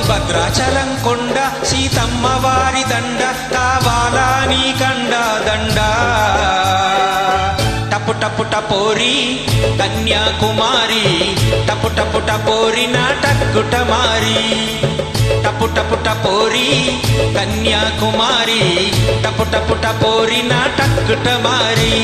భద్రాచలం కొండ సీతమ్మ వారి దండ కావాలా నీ కండ దండ టపు టపు టపోరి కన్యాకుమారి టపు టపు టపోరి నా టక్కుట మారి టపు టపు టపోరి కన్యాకుమారి టపు టపు టపోరి నా టక్కుట మారి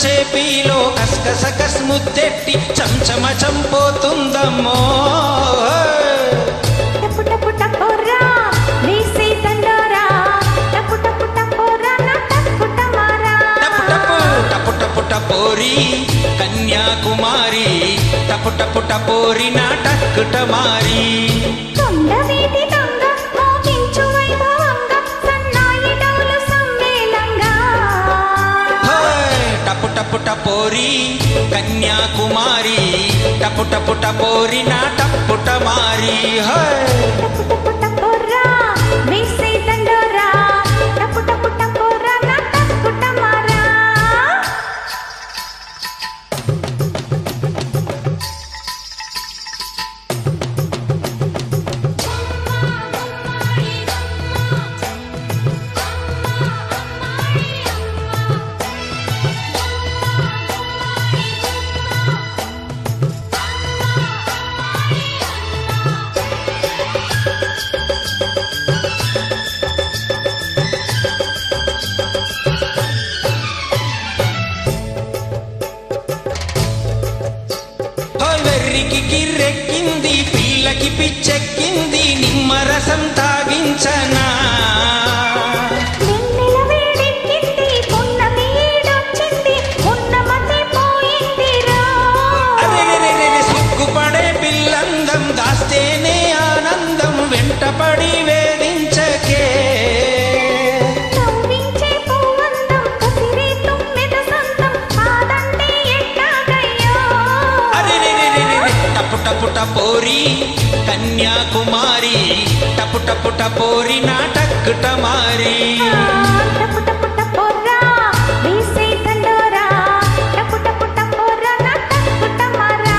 చేపీలో కస్కసకస్ ముద్దెట్టి చంచమ చంపోతుందమ్మో టపు టపు టపోరా వేసే దండోరా టపు టపు టపోరా నా టక్కుట మారా టపు టపు టపు టపు టపోరి కన్యాకుమారి టపు టపు టపోరి నా టక్కుట మారి కొండవీటి దొంగ మోగించు వైభవంగా సన్నాయి డోలు సమ్మేళంగా టపు టపు టపోరి కన్యాకుమారి టపు టపు టపోరి నా టప్పుట మారి టపు టపు టపోరా వేసే దండోరా టపు టపు టపోరా నా టప్పుట మారా గిర్రెక్కింది పిల్లకి పిచ్చెక్కింది నిమ్మరసం తాగించనా సిగ్గుపడే పిల్లందం దాస్తేనే ఆనందం వెంటపడి వేధించకే టపు టపోరి కన్యాకుమారి టపు టపు టపోరి నా టక్కుట మారి టపు టపు టపోరా వేసే దండోరా టపు టపు టపోరా నా టక్కుట మారా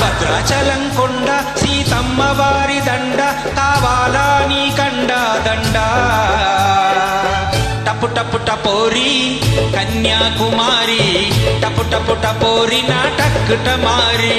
భద్రాచలం కొండ సీతమ్మ వారి దండ కావాలా నీ కండ దండ టపు టపు టపోరి కన్యాకుమారి టపు టపు టపోరి నా టక్కుట మారి